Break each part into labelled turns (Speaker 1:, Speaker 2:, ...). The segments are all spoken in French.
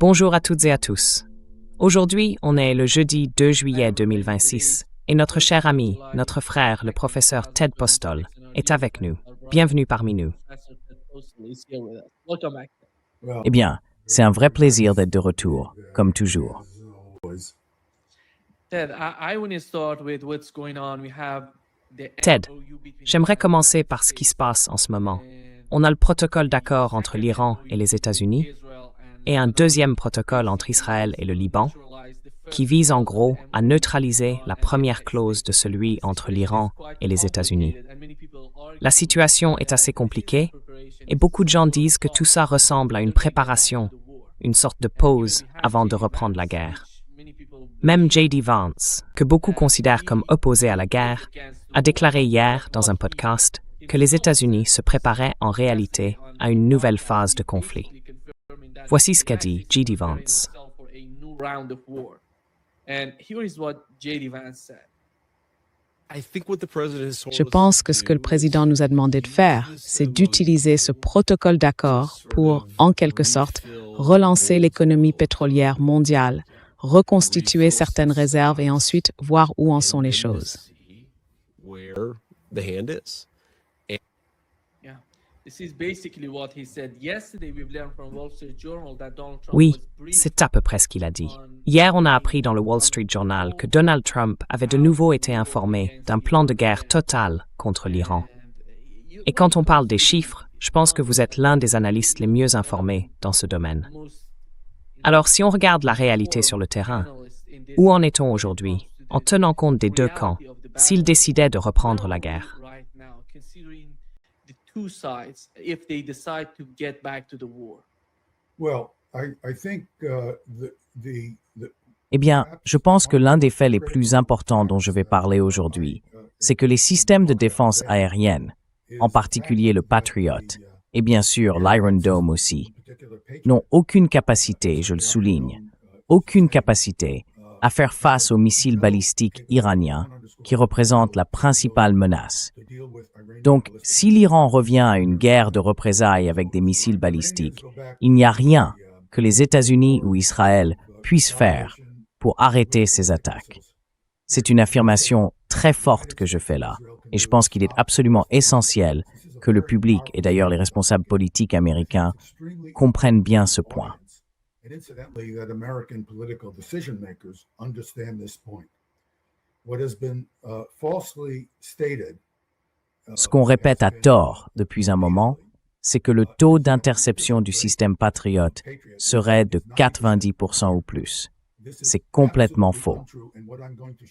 Speaker 1: Bonjour à toutes et à tous. Aujourd'hui, on est le jeudi 2 juillet 2026 et notre cher ami, notre frère, le professeur Ted Postol, est avec nous. Bienvenue parmi nous.
Speaker 2: Eh bien, c'est un vrai plaisir d'être de retour, comme toujours.
Speaker 1: Ted, j'aimerais commencer par ce qui se passe en ce moment. On a le protocole d'accord entre l'Iran et les États-Unis et un deuxième protocole entre Israël et le Liban qui vise en gros à neutraliser la première clause de celui entre l'Iran et les États-Unis. La situation est assez compliquée et beaucoup de gens disent que tout ça ressemble à une préparation, une sorte de pause avant de reprendre la guerre. Même J.D. Vance, que beaucoup considèrent comme opposé à la guerre, a déclaré hier dans un podcast que les États-Unis se préparaient en réalité à une nouvelle phase de conflit. Voici ce qu'a dit J.D. Vance.
Speaker 3: Je pense que ce que le président nous a demandé de faire, c'est d'utiliser ce protocole d'accord pour, en quelque sorte, relancer l'économie pétrolière mondiale, reconstituer certaines réserves et ensuite voir où en sont les choses.
Speaker 1: Oui, c'est à peu près ce qu'il a dit. Hier, on a appris dans le Wall Street Journal que Donald Trump avait de nouveau été informé d'un plan de guerre total contre l'Iran. Et quand on parle des chiffres, je pense que vous êtes l'un des analystes les mieux informés dans ce domaine. Alors, si on regarde la réalité sur le terrain, où en est-on aujourd'hui, en tenant compte des deux camps, s'ils décidaient de reprendre la guerre?
Speaker 2: Eh bien, je pense que l'un des faits les plus importants dont je vais parler aujourd'hui, c'est que les systèmes de défense aérienne, en particulier le Patriot, et bien sûr l'Iron Dome aussi, n'ont aucune capacité, je le souligne, aucune capacité à faire face aux missiles balistiques iraniens qui représentent la principale menace. Donc, si l'Iran revient à une guerre de représailles avec des missiles balistiques, il n'y a rien que les États-Unis ou Israël puissent faire pour arrêter ces attaques. C'est une affirmation très forte que je fais là, et je pense qu'il est absolument essentiel que le public, et d'ailleurs les responsables politiques américains, comprennent bien ce point. Ce qu'on répète à tort depuis un moment, c'est que le taux d'interception du système Patriot serait de 90% ou plus. C'est complètement faux.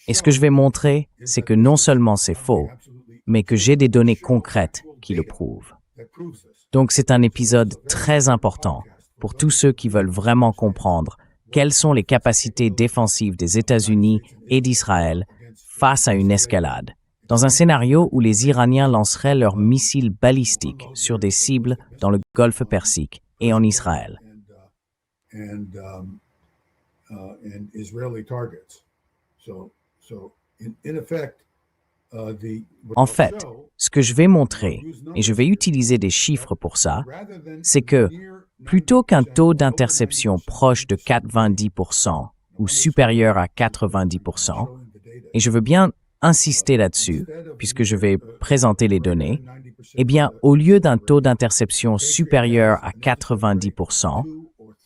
Speaker 2: Et ce que je vais montrer, c'est que non seulement c'est faux, mais que j'ai des données concrètes qui le prouvent. Donc c'est un épisode très important pour tous ceux qui veulent vraiment comprendre quelles sont les capacités défensives des États-Unis et d'Israël face à une escalade, dans un scénario où les Iraniens lanceraient leurs missiles balistiques sur des cibles dans le Golfe Persique et en Israël. En fait, ce que je vais montrer, et je vais utiliser des chiffres pour ça, c'est que plutôt qu'un taux d'interception proche de 90% ou supérieur à 90%, et je veux bien insister là-dessus, puisque je vais présenter les données, eh bien, au lieu d'un taux d'interception supérieur à 90%,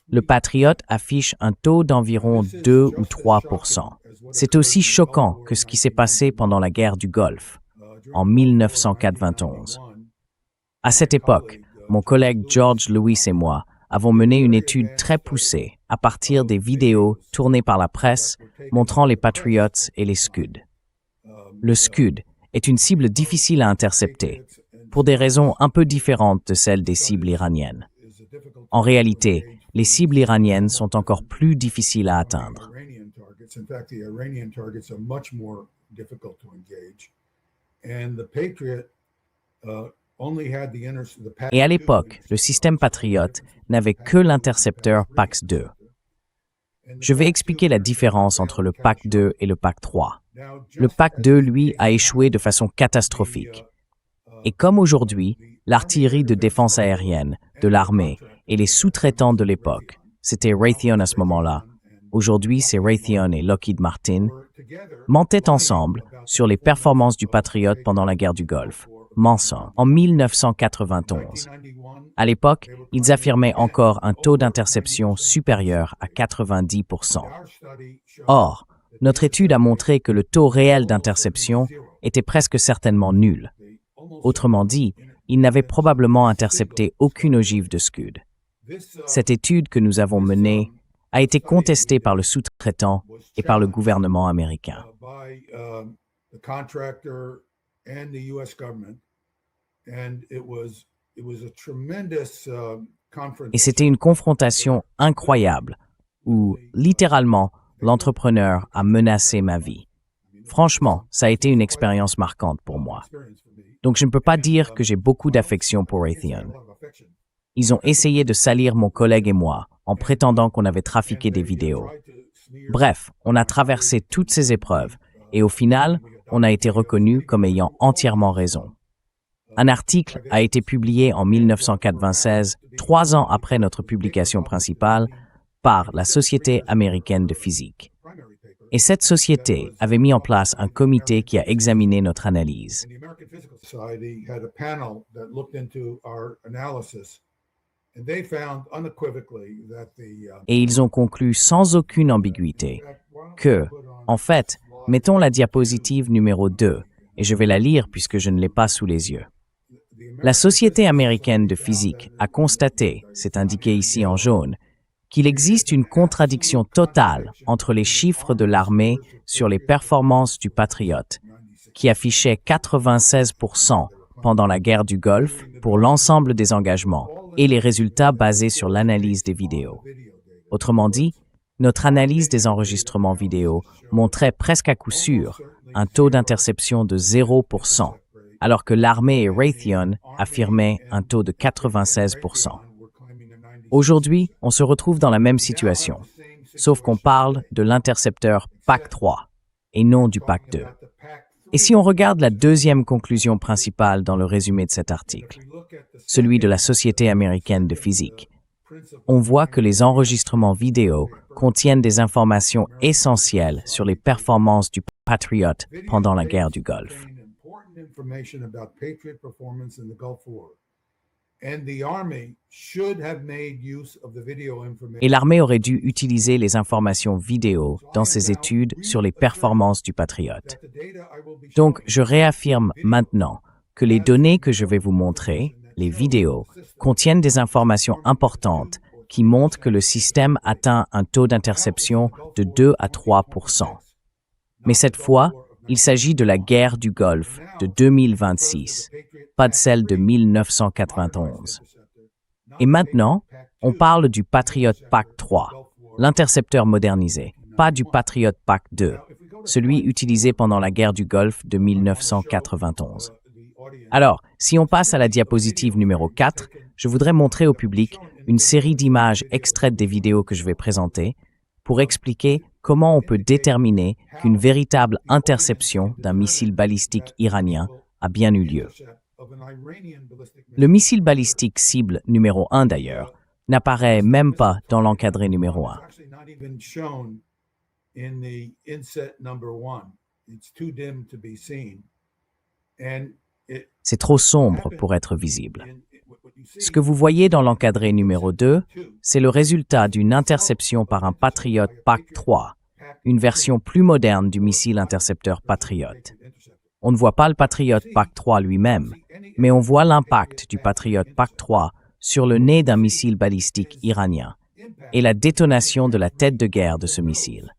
Speaker 2: le Patriot affiche un taux d'environ 2 ou 3%. C'est aussi choquant que ce qui s'est passé pendant la guerre du Golfe, en 1991. À cette époque, mon collègue George Lewis et moi avons mené une étude très poussée à partir des vidéos tournées par la presse montrant les Patriots et les Scud. Le Scud est une cible difficile à intercepter, pour des raisons un peu différentes de celles des cibles iraniennes. En réalité, les cibles iraniennes sont encore plus difficiles à atteindre. Et à l'époque, le système Patriot n'avait que l'intercepteur PAX-2. Je vais expliquer la différence entre le PAC-2 et le PAC-3. Le PAC-2, lui, a échoué de façon catastrophique. Et comme aujourd'hui, l'artillerie de défense aérienne, de l'armée et les sous-traitants de l'époque c'était Raytheon à ce moment-là, aujourd'hui c'est Raytheon et Lockheed Martin, mentaient ensemble sur les performances du Patriot pendant la guerre du Golfe, mensonge, en 1991. À l'époque, ils affirmaient encore un taux d'interception supérieur à 90%. Or, notre étude a montré que le taux réel d'interception était presque certainement nul. Autrement dit, ils n'avaient probablement intercepté aucune ogive de Scud. Cette étude que nous avons menée a été contestée par le sous-traitant et par le gouvernement américain. Et c'était une confrontation incroyable où, littéralement, l'entrepreneur a menacé ma vie. Franchement, ça a été une expérience marquante pour moi. Donc je ne peux pas dire que j'ai beaucoup d'affection pour Raytheon. Ils ont essayé de salir mon collègue et moi en prétendant qu'on avait trafiqué des vidéos. Bref, on a traversé toutes ces épreuves et au final, on a été reconnu comme ayant entièrement raison. Un article a été publié en 1996, 3 ans après notre publication principale, par la Société américaine de physique. Et cette société avait mis en place un comité qui a examiné notre analyse. Et ils ont conclu sans aucune ambiguïté que, en fait, mettons la diapositive numéro 2, et je vais la lire puisque je ne l'ai pas sous les yeux. La Société américaine de physique a constaté, c'est indiqué ici en jaune, qu'il existe une contradiction totale entre les chiffres de l'armée sur les performances du Patriot, qui affichait 96% pendant la guerre du Golfe pour l'ensemble des engagements, et les résultats basés sur l'analyse des vidéos. Autrement dit, notre analyse des enregistrements vidéo montrait presque à coup sûr un taux d'interception de 0%, alors que l'armée et Raytheon affirmaient un taux de 96%. Aujourd'hui, on se retrouve dans la même situation, sauf qu'on parle de l'intercepteur PAC-3 et non du PAC-2. Et si on regarde la deuxième conclusion principale dans le résumé de cet article, celui de la Société américaine de physique, on voit que les enregistrements vidéo contiennent des informations essentielles sur les performances du Patriot pendant la guerre du Golfe. Et l'armée aurait dû utiliser les informations vidéo dans ses études sur les performances du Patriot. Donc, je réaffirme maintenant que les données que je vais vous montrer, les vidéos, contiennent des informations importantes qui montrent que le système atteint un taux d'interception de 2 à 3%. Mais cette fois, il s'agit de la guerre du Golfe de 2026, pas de celle de 1991. Et maintenant, on parle du Patriot PAC-3, l'intercepteur modernisé, pas du Patriot PAC-2, celui utilisé pendant la guerre du Golfe de 1991. Alors, si on passe à la diapositive numéro 4, je voudrais montrer au public une série d'images extraites des vidéos que je vais présenter pour expliquer comment on peut déterminer qu'une véritable interception d'un missile balistique iranien a bien eu lieu. Le missile balistique cible numéro 1 d'ailleurs n'apparaît même pas dans l'encadré numéro 1. C'est trop sombre pour être visible. Ce que vous voyez dans l'encadré numéro 2, c'est le résultat d'une interception par un Patriot PAC-3, une version plus moderne du missile intercepteur Patriot. On ne voit pas le Patriot PAC-3 lui-même, mais on voit l'impact du Patriot PAC-3 sur le nez d'un missile balistique iranien et la détonation de la tête de guerre de ce missile.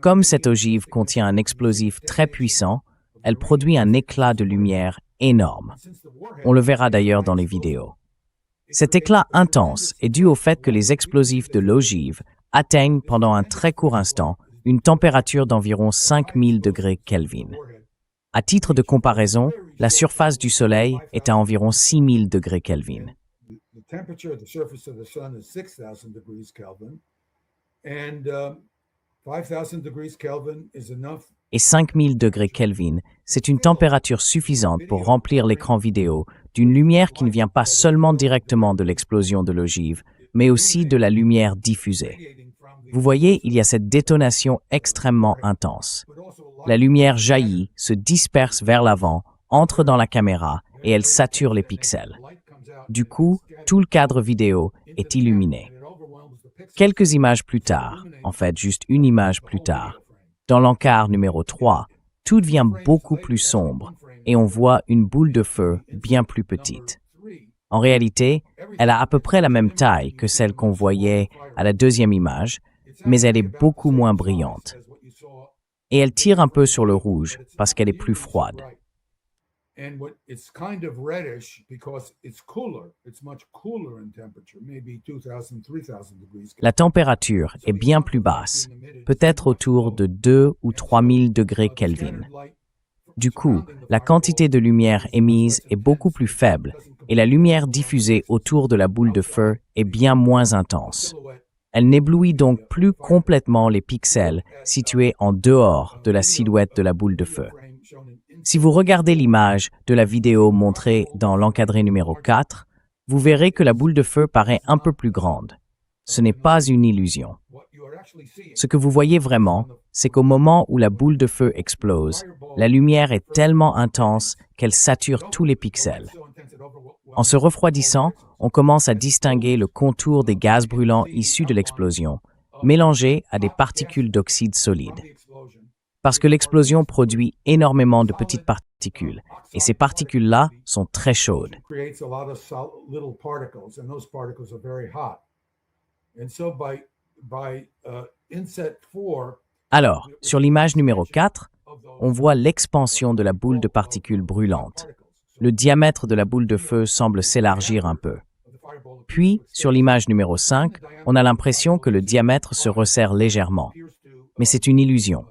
Speaker 2: Comme cette ogive contient un explosif très puissant, elle produit un éclat de lumière énorme. On le verra d'ailleurs dans les vidéos. Cet éclat intense est dû au fait que les explosifs de l'ogive atteignent pendant un très court instant une température d'environ 5000 degrés Kelvin. À titre de comparaison, la surface du Soleil est à environ 6000 degrés Kelvin. Et 5000 degrés Kelvin, c'est une température suffisante pour remplir l'écran vidéo d'une lumière qui ne vient pas seulement directement de l'explosion de l'ogive, mais aussi de la lumière diffusée. Vous voyez, il y a cette détonation extrêmement intense. La lumière jaillit, se disperse vers l'avant, entre dans la caméra et elle sature les pixels. Du coup, tout le cadre vidéo est illuminé. Quelques images plus tard, en fait juste une image plus tard, dans l'encart numéro 3, tout devient beaucoup plus sombre et on voit une boule de feu bien plus petite. En réalité, elle a à peu près la même taille que celle qu'on voyait à la deuxième image, mais elle est beaucoup moins brillante. Et elle tire un peu sur le rouge parce qu'elle est plus froide. La température est bien plus basse, peut-être autour de 2 ou 3000 degrés Kelvin. Du coup, la quantité de lumière émise est beaucoup plus faible et la lumière diffusée autour de la boule de feu est bien moins intense. Elle n'éblouit donc plus complètement les pixels situés en dehors de la silhouette de la boule de feu. Si vous regardez l'image de la vidéo montrée dans l'encadré numéro 4, vous verrez que la boule de feu paraît un peu plus grande. Ce n'est pas une illusion. Ce que vous voyez vraiment, c'est qu'au moment où la boule de feu explose, la lumière est tellement intense qu'elle sature tous les pixels. En se refroidissant, on commence à distinguer le contour des gaz brûlants issus de l'explosion, mélangés à des particules d'oxyde solide. Parce que l'explosion produit énormément de petites particules, et ces particules-là sont très chaudes. Alors, sur l'image numéro 4, on voit l'expansion de la boule de particules brûlantes. Le diamètre de la boule de feu semble s'élargir un peu. Puis, sur l'image numéro 5, on a l'impression que le diamètre se resserre légèrement. Mais c'est une illusion.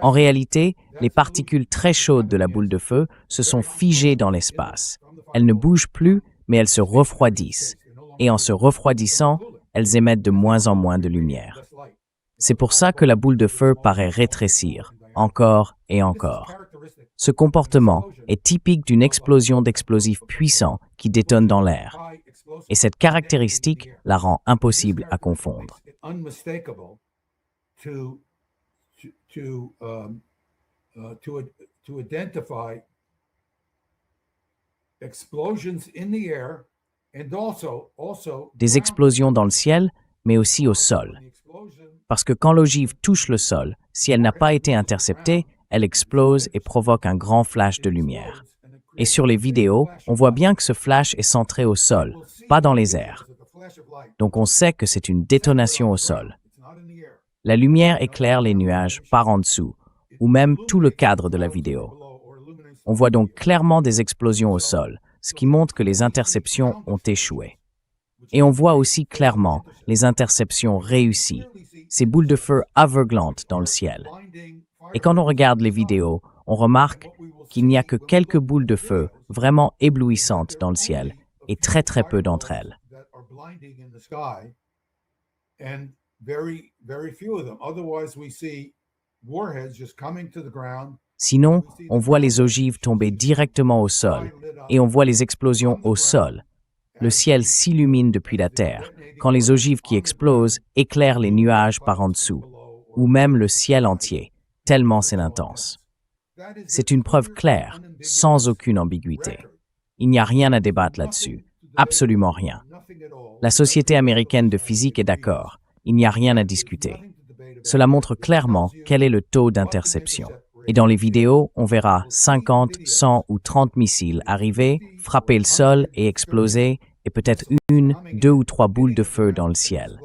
Speaker 2: En réalité, les particules très chaudes de la boule de feu se sont figées dans l'espace. Elles ne bougent plus, mais elles se refroidissent. Et en se refroidissant, elles émettent de moins en moins de lumière. C'est pour ça que la boule de feu paraît rétrécir, encore et encore. Ce comportement est typique d'une explosion d'explosifs puissants qui détonne dans l'air. Et cette caractéristique la rend impossible à confondre. Des explosions dans le ciel, mais aussi au sol. Parce que quand l'ogive touche le sol, si elle n'a pas été interceptée, elle explose et provoque un grand flash de lumière. Et sur les vidéos, on voit bien que ce flash est centré au sol, pas dans les airs. Donc on sait que c'est une détonation au sol. La lumière éclaire les nuages par en dessous, ou même tout le cadre de la vidéo. On voit donc clairement des explosions au sol, ce qui montre que les interceptions ont échoué. Et on voit aussi clairement les interceptions réussies, ces boules de feu aveuglantes dans le ciel. Et quand on regarde les vidéos, on remarque qu'il n'y a que quelques boules de feu vraiment éblouissantes dans le ciel, et très très peu d'entre elles. Sinon, on voit les ogives tomber directement au sol, et on voit les explosions au sol. Le ciel s'illumine depuis la terre, quand les ogives qui explosent éclairent les nuages par en dessous, ou même le ciel entier, tellement c'est intense. C'est une preuve claire, sans aucune ambiguïté. Il n'y a rien à débattre là-dessus, absolument rien. La Société américaine de physique est d'accord, il n'y a rien à discuter. Cela montre clairement quel est le taux d'interception. Et dans les vidéos, on verra 50, 100 ou 30 missiles arriver, frapper le sol et exploser, et peut-être 1, 2 ou 3 boules de feu dans le ciel.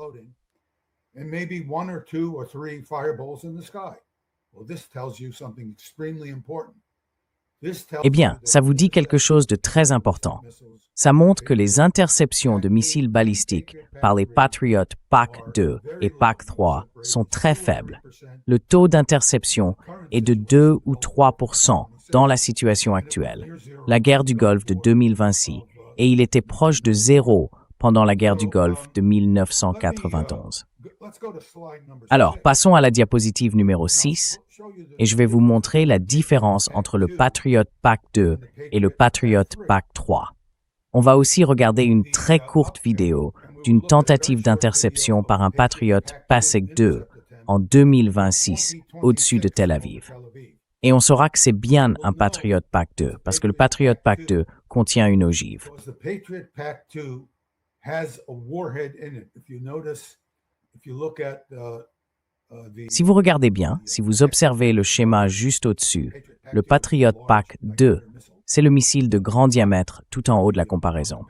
Speaker 2: Eh bien, ça vous dit quelque chose de très important. Ça montre que les interceptions de missiles balistiques par les Patriot PAC-2 et PAC-3 sont très faibles. Le taux d'interception est de 2 ou 3% dans la situation actuelle, la guerre du Golfe de 2026, et il était proche de 0 pendant la guerre du Golfe de 1991. Alors, passons à la diapositive numéro 6, et je vais vous montrer la différence entre le Patriot PAC-2 et le Patriot PAC-3. On va aussi regarder une très courte vidéo d'une tentative d'interception par un Patriot PASEC 2 en 2026 au-dessus de Tel Aviv. Et on saura que c'est bien un Patriot PAC-2 parce que le Patriot PAC-2 contient une ogive. Si vous regardez bien, si vous observez le schéma juste au-dessus, le Patriot PAC-2, c'est le missile de grand diamètre tout en haut de la comparaison.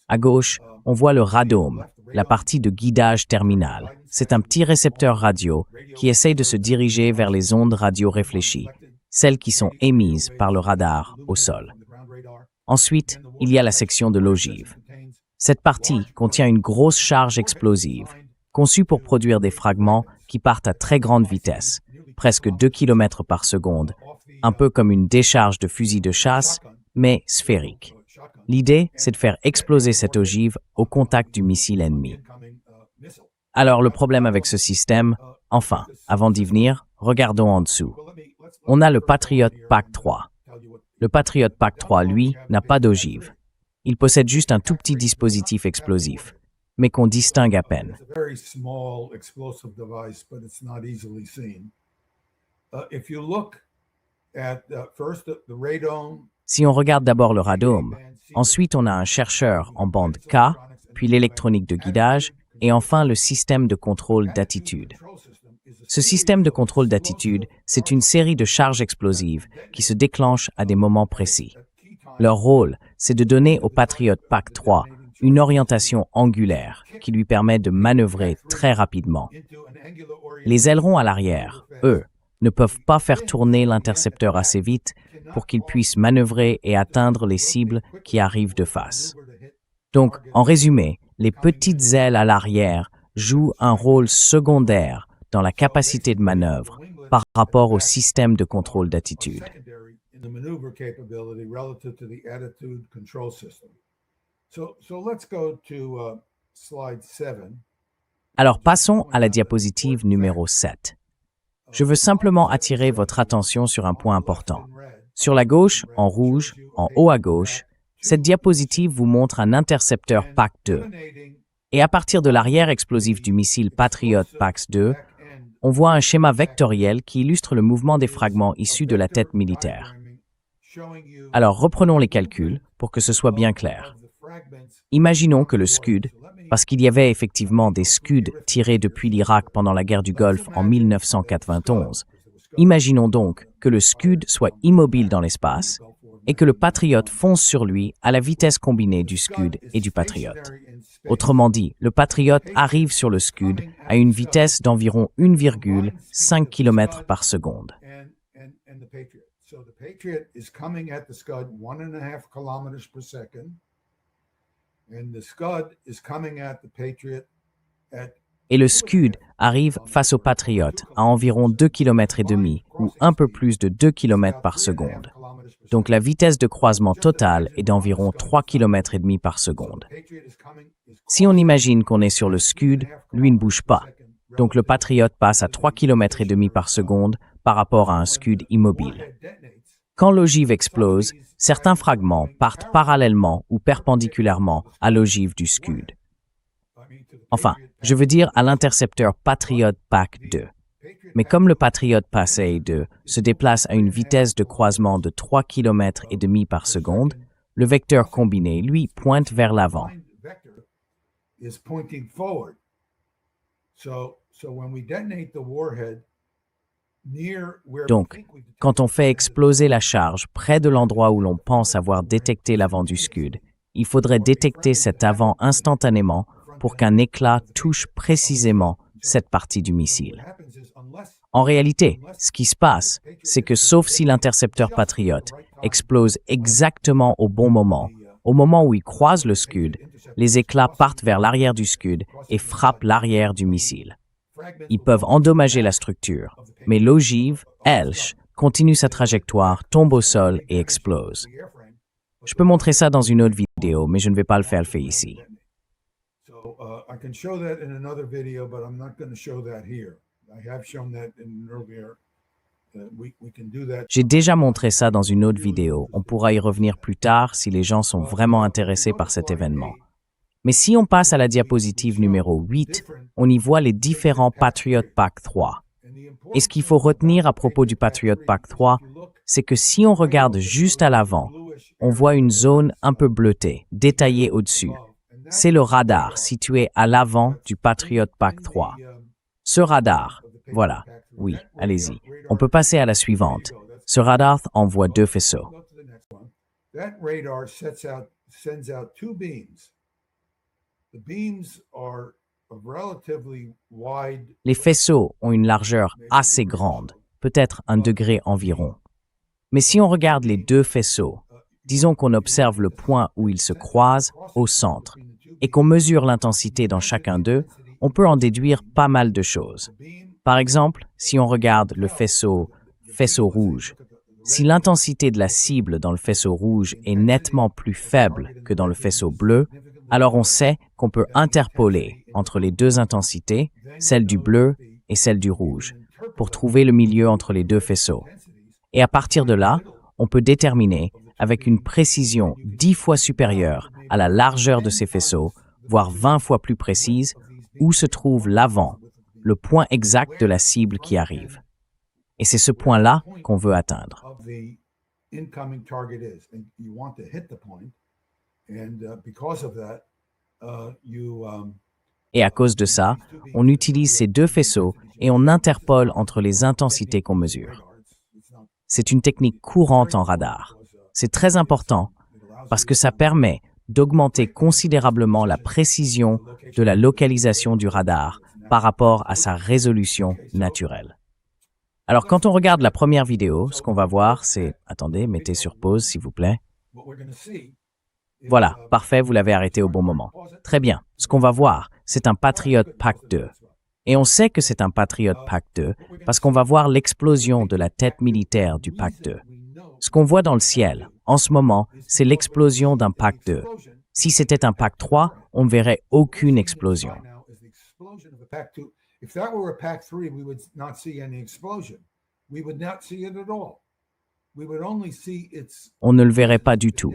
Speaker 2: À gauche, on voit le radome, la partie de guidage terminal. C'est un petit récepteur radio qui essaye de se diriger vers les ondes radio réfléchies, celles qui sont émises par le radar au sol. Ensuite, il y a la section de l'ogive. Cette partie contient une grosse charge explosive, conçue pour produire des fragments qui partent à très grande vitesse, presque 2 km par seconde, un peu comme une décharge de fusil de chasse, mais sphérique. L'idée, c'est de faire exploser cette ogive au contact du missile ennemi. Alors, le problème avec ce système, enfin, avant d'y venir, regardons en dessous. On a le Patriot PAC-3. Le Patriot PAC-3, lui, n'a pas d'ogive. Il possède juste un tout petit dispositif explosif, mais qu'on distingue à peine. Si on regarde d'abord le radome, ensuite on a un chercheur en bande K, puis l'électronique de guidage, et enfin le système de contrôle d'attitude. Ce système de contrôle d'attitude, c'est une série de charges explosives qui se déclenchent à des moments précis. Leur rôle, c'est de donner au Patriot PAC-3 une orientation angulaire qui lui permet de manœuvrer très rapidement. Les ailerons à l'arrière, eux, ne peuvent pas faire tourner l'intercepteur assez vite pour qu'il puisse manœuvrer et atteindre les cibles qui arrivent de face. Donc, en résumé, les petites ailes à l'arrière jouent un rôle secondaire dans la capacité de manœuvre par rapport au système de contrôle d'attitude. Alors passons à la diapositive numéro 7. Je veux simplement attirer votre attention sur un point important. Sur la gauche, en rouge, en haut à gauche, cette diapositive vous montre un intercepteur PAC-2. Et à partir de l'arrière explosif du missile Patriot PAC-2, on voit un schéma vectoriel qui illustre le mouvement des fragments issus de la tête militaire. Alors reprenons les calculs pour que ce soit bien clair. Imaginons que le Scud, parce qu'il y avait effectivement des Scuds tirés depuis l'Irak pendant la guerre du Golfe en 1991, imaginons donc que le Scud soit immobile dans l'espace et que le Patriot fonce sur lui à la vitesse combinée du Scud et du Patriot. Autrement dit, le Patriot arrive sur le Scud à une vitesse d'environ 1,5 km par seconde. Et le Scud arrive face au Patriot à environ 2,5 km ou un peu plus de 2 km par seconde. Donc la vitesse de croisement totale est d'environ 3,5 km par seconde. Si on imagine qu'on est sur le Scud, lui ne bouge pas. Donc le Patriot passe à 3,5 km par seconde par rapport à un Scud immobile. Quand l'ogive explose, certains fragments partent parallèlement ou perpendiculairement à l'ogive du Scud. Enfin, je veux dire à l'intercepteur Patriot PAC-2. Mais comme le Patriot PAC-2 se déplace à une vitesse de croisement de 3,5 km par seconde, le vecteur combiné, lui, pointe vers l'avant. Donc, quand on fait exploser la charge près de l'endroit où l'on pense avoir détecté l'avant du Scud, il faudrait détecter cet avant instantanément pour qu'un éclat touche précisément cette partie du missile. En réalité, ce qui se passe, c'est que sauf si l'intercepteur Patriot explose exactement au bon moment, au moment où il croise le Scud, les éclats partent vers l'arrière du Scud et frappent l'arrière du missile. Ils peuvent endommager la structure, mais l'ogive, elle, continue sa trajectoire, tombe au sol et explose. Je peux montrer ça dans une autre vidéo, mais je ne vais pas le faire ici. J'ai déjà montré ça dans une autre vidéo. On pourra y revenir plus tard si les gens sont vraiment intéressés par cet événement. Mais si on passe à la diapositive numéro 8, on y voit les différents Patriot PAC-3. Et ce qu'il faut retenir à propos du Patriot PAC-3, c'est que si on regarde juste à l'avant, on voit une zone un peu bleutée, détaillée au-dessus. C'est le radar situé à l'avant du Patriot PAC-3. Ce radar, voilà, oui, allez-y. On peut passer à la suivante. Ce radar envoie 2 faisceaux.
Speaker 4: That radar sends out 2 beams. The beams are of relatively wide.
Speaker 2: Les faisceaux ont une largeur assez grande, peut-être 1 degré environ. Mais si on regarde les 2 faisceaux, disons qu'on observe le point où ils se croisent au centre et qu'on mesure l'intensité dans chacun d'eux, on peut en déduire pas mal de choses. Par exemple, si on regarde le faisceau rouge, si l'intensité de la cible dans le faisceau rouge est nettement plus faible que dans le faisceau bleu, alors on sait qu'on peut interpoler entre les 2 intensités, celle du bleu et celle du rouge, pour trouver le milieu entre les 2 faisceaux. Et à partir de là, on peut déterminer, avec une précision 10 fois supérieure à la largeur de ces faisceaux, voire 20 fois plus précise, où se trouve l'avant, le point exact de la cible qui arrive. Et c'est ce point-là qu'on veut atteindre. Et à cause de ça, on utilise ces 2 faisceaux et on interpole entre les intensités qu'on mesure. C'est une technique courante en radar. C'est très important parce que ça permet d'augmenter considérablement la précision de la localisation du radar par rapport à sa résolution naturelle. Alors, quand on regarde la première vidéo, ce qu'on va voir, c'est... Attendez, mettez sur pause, s'il vous plaît. Voilà, parfait, vous l'avez arrêté au bon moment. Très bien. Ce qu'on va voir, c'est un Patriot PAC-2. Et on sait que c'est un Patriot PAC-2 parce qu'on va voir l'explosion de la tête militaire du PAC-2. Ce qu'on voit dans le ciel, en ce moment, c'est l'explosion d'un PAC-2. Si c'était un PAC-3, on ne verrait aucune explosion.
Speaker 4: If that were a PAC-3, we would not see any explosion. We would not see it at all. We would only see its...
Speaker 2: On ne le verrait pas du tout.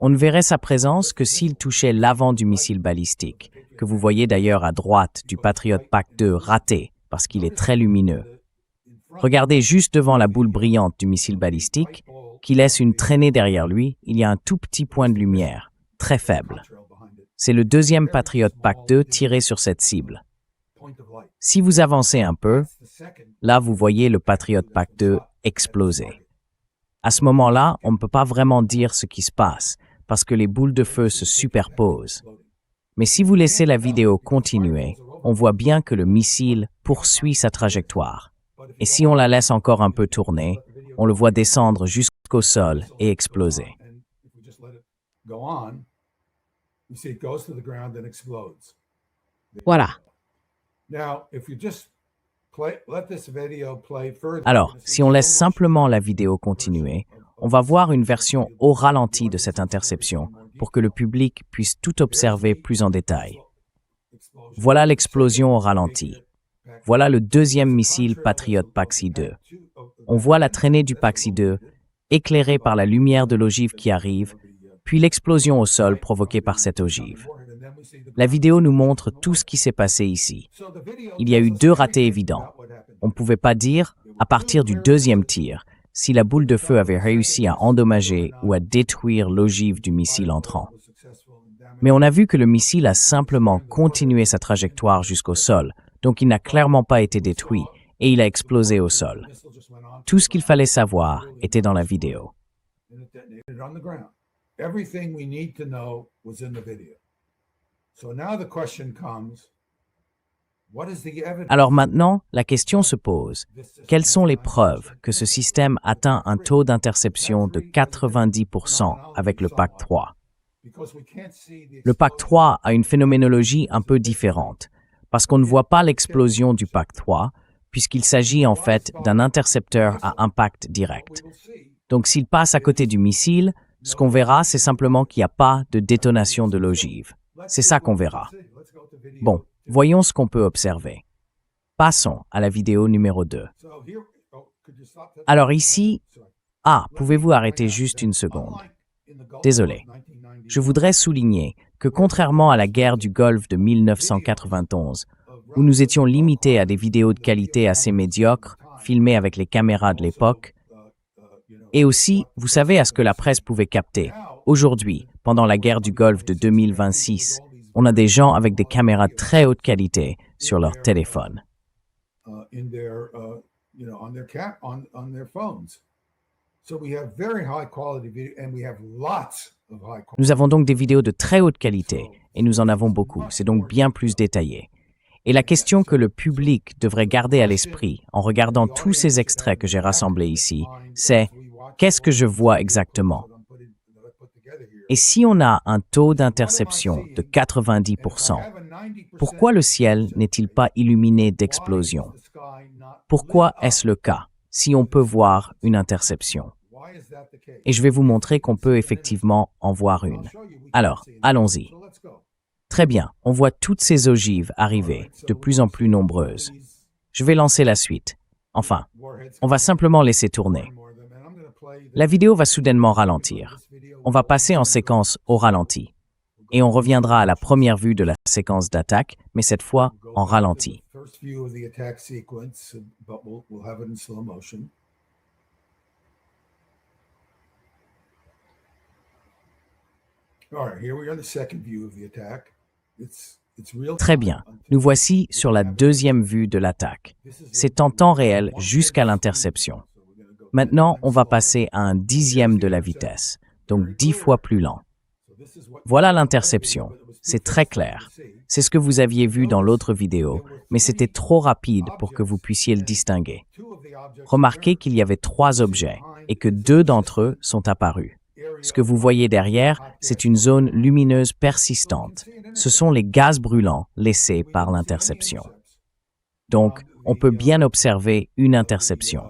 Speaker 2: On ne verrait sa présence que s'il touchait l'avant du missile balistique, que vous voyez d'ailleurs à droite du Patriot PAC-2 raté, parce qu'il est très lumineux. Regardez juste devant la boule brillante du missile balistique, qui laisse une traînée derrière lui, il y a un tout petit point de lumière, très faible. C'est le deuxième Patriot PAC-2 tiré sur cette cible. Si vous avancez un peu, là vous voyez le Patriot PAC-2 exploser. À ce moment-là, on ne peut pas vraiment dire ce qui se passe, parce que les boules de feu se superposent. Mais si vous laissez la vidéo continuer, on voit bien que le missile poursuit sa trajectoire. Et si on la laisse encore un peu tourner, on le voit descendre jusqu'au sol et exploser.
Speaker 3: Voilà.
Speaker 2: Alors, si on laisse simplement la vidéo continuer, on va voir une version au ralenti de cette interception pour que le public puisse tout observer plus en détail. Voilà l'explosion au ralenti. Voilà le deuxième missile Patriot PAC-2. On voit la traînée du PAC-2 éclairée par la lumière de l'ogive qui arrive, puis l'explosion au sol provoquée par cette ogive. La vidéo nous montre tout ce qui s'est passé ici. Il y a eu 2 ratés évidents. On ne pouvait pas dire, à partir du deuxième tir, si la boule de feu avait réussi à endommager ou à détruire l'ogive du missile entrant. Mais on a vu que le missile a simplement continué sa trajectoire jusqu'au sol, donc il n'a clairement pas été détruit et il a explosé au sol. Tout ce qu'il fallait savoir était dans la vidéo. Alors maintenant, la question se pose, quelles sont les preuves que ce système atteint un taux d'interception de 90% avec le PAC-3? Le PAC-3 a une phénoménologie un peu différente, parce qu'on ne voit pas l'explosion du PAC-3, puisqu'il s'agit en fait d'un intercepteur à impact direct. Donc s'il passe à côté du missile, ce qu'on verra, c'est simplement qu'il n'y a pas de détonation de l'ogive. C'est ça qu'on verra. Bon, voyons ce qu'on peut observer. Passons à la vidéo numéro 2. Alors ici, pouvez-vous arrêter juste une seconde? Désolé. Je voudrais souligner que contrairement à la guerre du Golfe de 1991, où nous étions limités à des vidéos de qualité assez médiocres, filmées avec les caméras de l'époque, et aussi, vous savez, à ce que la presse pouvait capter. Aujourd'hui, pendant la guerre du Golfe de 2026, on a des gens avec des caméras de très haute qualité sur leur téléphone. Nous avons donc des vidéos de très haute qualité, et nous en avons beaucoup, c'est donc bien plus détaillé. Et la question que le public devrait garder à l'esprit en regardant tous ces extraits que j'ai rassemblés ici, c'est « qu'est-ce que je vois exactement ?» Et si on a un taux d'interception de 90%, pourquoi le ciel n'est-il pas illuminé d'explosions? Pourquoi est-ce le cas, si on peut voir une interception? Et je vais vous montrer qu'on peut effectivement en voir une. Alors, allons-y. Très bien, on voit toutes ces ogives arriver, de plus en plus nombreuses. Je vais lancer la suite. Enfin, on va simplement laisser tourner. La vidéo va soudainement ralentir. On va passer en séquence au ralenti. Et on reviendra à la première vue de la séquence d'attaque, mais cette fois en ralenti. Très bien, nous voici sur la deuxième vue de l'attaque. C'est en temps réel jusqu'à l'interception. Maintenant, on va passer à un dixième de la vitesse, donc 10 fois plus lent. Voilà l'interception. C'est très clair. C'est ce que vous aviez vu dans l'autre vidéo, mais c'était trop rapide pour que vous puissiez le distinguer. Remarquez qu'il y avait 3 objets et que 2 d'entre eux sont apparus. Ce que vous voyez derrière, c'est une zone lumineuse persistante. Ce sont les gaz brûlants laissés par l'interception. Donc, on peut bien observer une interception.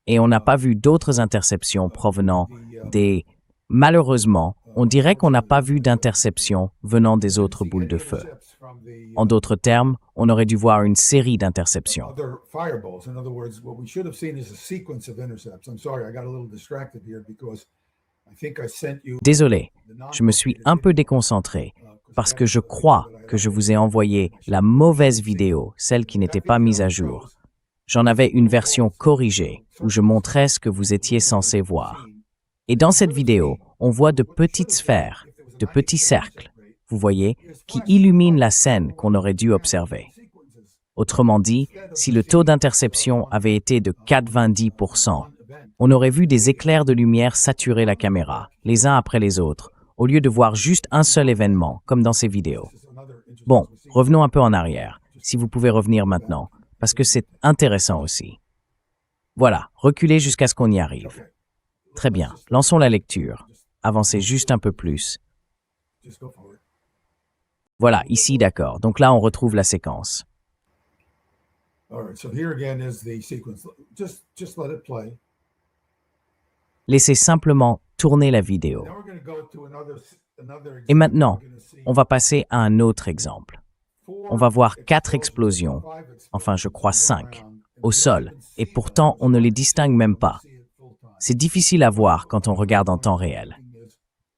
Speaker 2: Et on n'a pas vu d'autres interceptions provenant des... Malheureusement, on dirait qu'on n'a pas vu d'interception venant des autres boules de feu. En d'autres termes, on aurait dû voir une série d'interceptions. Désolé, je me suis un peu déconcentré parce que je crois que je vous ai envoyé la mauvaise vidéo, celle qui n'était pas mise à jour. J'en avais une version corrigée où je montrais ce que vous étiez censé voir. Et dans cette vidéo, on voit de petites sphères, de petits cercles, vous voyez, qui illuminent la scène qu'on aurait dû observer. Autrement dit, si le taux d'interception avait été de 90%, on aurait vu des éclairs de lumière saturer la caméra, les uns après les autres, au lieu de voir juste un seul événement, comme dans ces vidéos. Bon, revenons un peu en arrière, si vous pouvez revenir maintenant, parce que c'est intéressant aussi. Voilà, reculez jusqu'à ce qu'on y arrive. Très bien, lançons la lecture. Avancez juste un peu plus. Voilà, ici, d'accord. Donc là, on retrouve la séquence. Laissez simplement tourner la vidéo. Et maintenant, on va passer à un autre exemple. On va voir 4 explosions, enfin je crois 5, au sol, et pourtant on ne les distingue même pas. C'est difficile à voir quand on regarde en temps réel.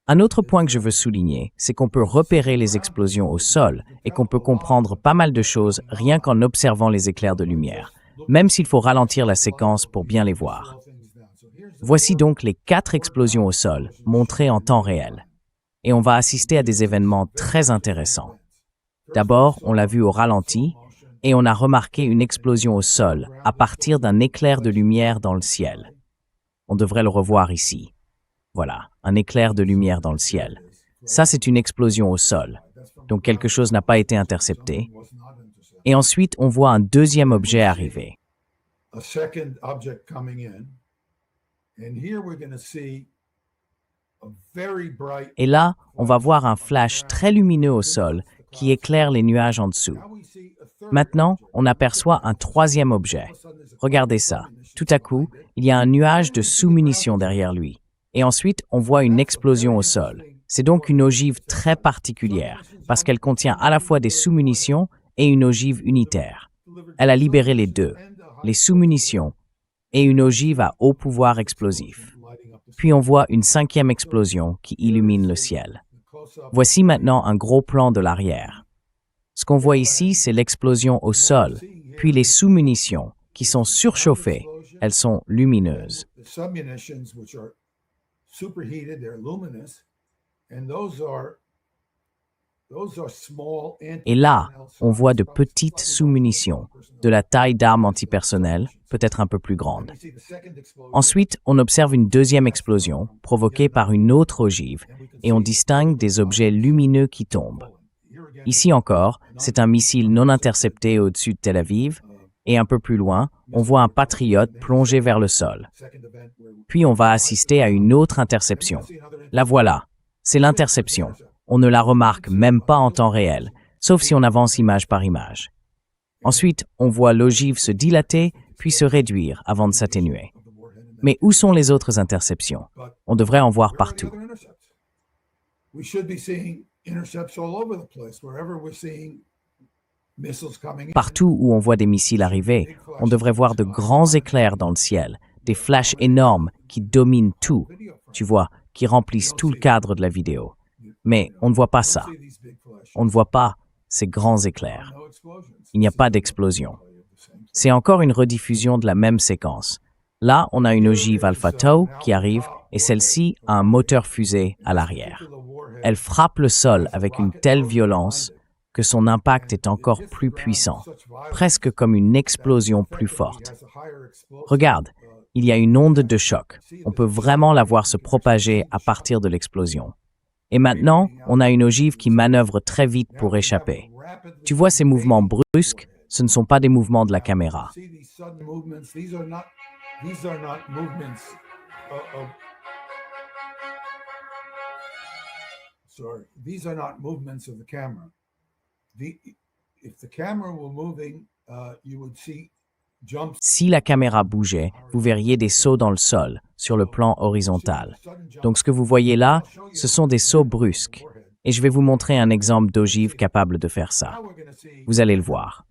Speaker 2: Un autre point que je veux souligner, c'est qu'on peut repérer les explosions au sol et qu'on peut comprendre pas mal de choses rien qu'en observant les éclairs de lumière, même s'il faut ralentir la séquence pour bien les voir. Voici donc les 4 explosions au sol, montrées en temps réel. Et on va assister à des événements très intéressants. D'abord, on l'a vu au ralenti, et on a remarqué une explosion au sol à partir d'un éclair de lumière dans le ciel. On devrait le revoir ici. Voilà, un éclair de lumière dans le ciel. Ça, c'est une explosion au sol. Donc quelque chose n'a pas été intercepté. Et ensuite, on voit un deuxième objet arriver. Et là, on va voir un flash très lumineux au sol qui éclaire les nuages en dessous. Maintenant, on aperçoit un troisième objet. Regardez ça. Tout à coup, il y a un nuage de sous-munitions derrière lui. Et ensuite, on voit une explosion au sol. C'est donc une ogive très particulière, parce qu'elle contient à la fois des sous-munitions et une ogive unitaire. Elle a libéré les deux, les sous-munitions et une ogive à haut pouvoir explosif. Puis on voit une cinquième explosion qui illumine le ciel. Voici maintenant un gros plan de l'arrière. Ce qu'on voit ici, c'est l'explosion au sol, puis les sous-munitions, qui sont surchauffées. Elles sont lumineuses.
Speaker 4: The submunitions, which are superheated, they're luminous, and those are small.
Speaker 2: Et là, on voit de petites sous-munitions, de la taille d'armes antipersonnelles, peut-être un peu plus grandes. Ensuite, on observe une deuxième explosion, provoquée par une autre ogive, et on distingue des objets lumineux qui tombent. Ici encore, c'est un missile non intercepté au-dessus de Tel Aviv, et un peu plus loin, on voit un patriote plongé vers le sol. Puis on va assister à une autre interception. La voilà, c'est l'interception. On ne la remarque même pas en temps réel, sauf si on avance image par image. Ensuite, on voit l'ogive se dilater, puis se réduire avant de s'atténuer. Mais où sont les autres interceptions? On devrait en voir partout. Partout où on voit des missiles arriver, on devrait voir de grands éclairs dans le ciel, des flashs énormes qui dominent tout, tu vois, qui remplissent tout le cadre de la vidéo. Mais on ne voit pas ça. On ne voit pas ces grands éclairs. Il n'y a pas d'explosion. C'est encore une rediffusion de la même séquence. Là, on a une ogive Alpha Tau qui arrive et celle-ci a un moteur fusée à l'arrière. Elle frappe le sol avec une telle violence que son impact est encore plus puissant, presque comme une explosion plus forte. Regarde, il y a une onde de choc. On peut vraiment la voir se propager à partir de l'explosion. Et maintenant, on a une ogive qui manœuvre très vite pour échapper. Tu vois ces mouvements brusques? Ce ne sont pas des mouvements de la caméra. Si la caméra bougeait, vous verriez des sauts dans le sol, sur le plan horizontal. Donc ce que vous voyez là, ce sont des sauts brusques. Et je vais vous montrer un exemple d'ogive capable de faire ça. Vous allez le voir.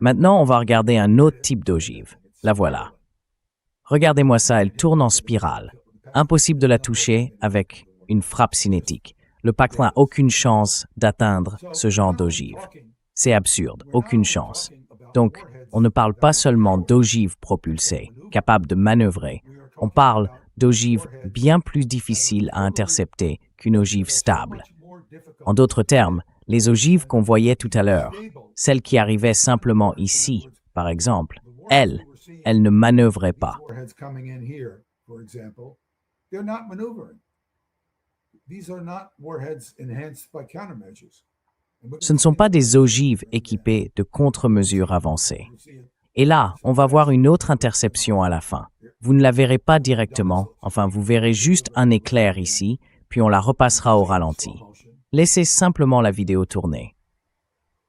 Speaker 2: Maintenant, on va regarder un autre type d'ogive. La voilà. Regardez-moi ça, elle tourne en spirale. Impossible de la toucher avec une frappe cinétique. Le Pacte n'a aucune chance d'atteindre ce genre d'ogive. C'est absurde, aucune chance. Donc, on ne parle pas seulement d'ogives propulsées, capables de manœuvrer. On parle d'ogives bien plus difficiles à intercepter qu'une ogive stable. En d'autres termes, les ogives qu'on voyait tout à l'heure, celles qui arrivaient simplement ici, par exemple, elles ne manœuvraient pas. Ce ne sont pas des ogives équipées de contre-mesures avancées. Et là, on va voir une autre interception à la fin. Vous ne la verrez pas directement, enfin vous verrez juste un éclair ici, puis on la repassera au ralenti. Laissez simplement la vidéo tourner.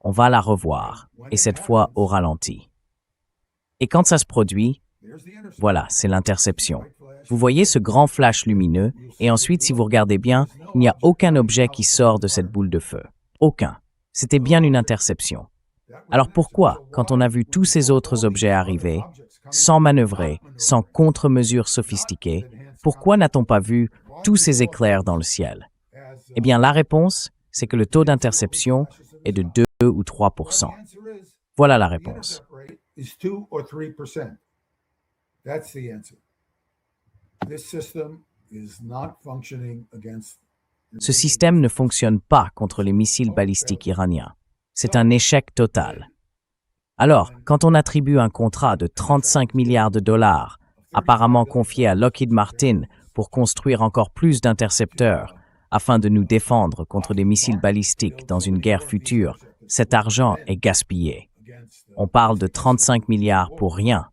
Speaker 2: On va la revoir, et cette fois au ralenti. Et quand ça se produit, voilà, c'est l'interception. Vous voyez ce grand flash lumineux, et ensuite, si vous regardez bien, il n'y a aucun objet qui sort de cette boule de feu. Aucun. C'était bien une interception. Alors pourquoi, quand on a vu tous ces autres objets arriver, sans manœuvrer, sans contre-mesures sophistiquées, pourquoi n'a-t-on pas vu tous ces éclairs dans le ciel? Eh bien, la réponse, c'est que le taux d'interception est de 2 ou 3%. Voilà la réponse. Ce système ne fonctionne pas contre les missiles balistiques iraniens. C'est un échec total. Alors, quand on attribue un contrat de 35 milliards de dollars, apparemment confié à Lockheed Martin pour construire encore plus d'intercepteurs, afin de nous défendre contre des missiles balistiques dans une guerre future, cet argent est gaspillé. On parle de 35 milliards pour rien.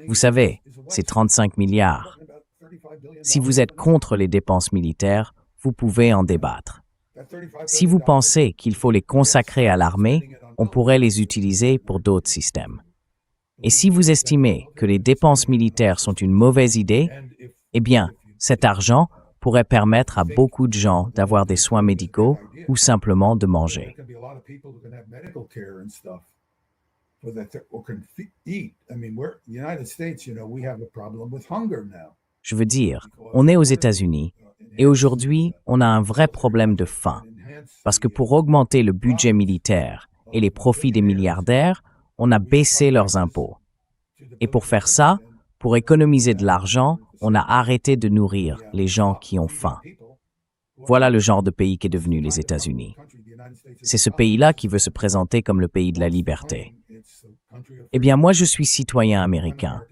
Speaker 2: Vous savez, c'est 35 milliards. Si vous êtes contre les dépenses militaires, vous pouvez en débattre. Si vous pensez qu'il faut les consacrer à l'armée, on pourrait les utiliser pour d'autres systèmes. Et si vous estimez que les dépenses militaires sont une mauvaise idée, eh bien, cet argent pourrait permettre à beaucoup de gens d'avoir des soins médicaux ou simplement de manger. Je veux dire, on est aux États-Unis et aujourd'hui, on a un vrai problème de faim. Parce que pour augmenter le budget militaire et les profits des milliardaires, on a baissé leurs impôts. Et pour faire ça, pour économiser de l'argent, on a arrêté de nourrir les gens qui ont faim. Voilà le genre de pays qu'est devenu les États-Unis. C'est ce pays-là qui veut se présenter comme le pays de la liberté. Eh bien, moi, je suis citoyen américain.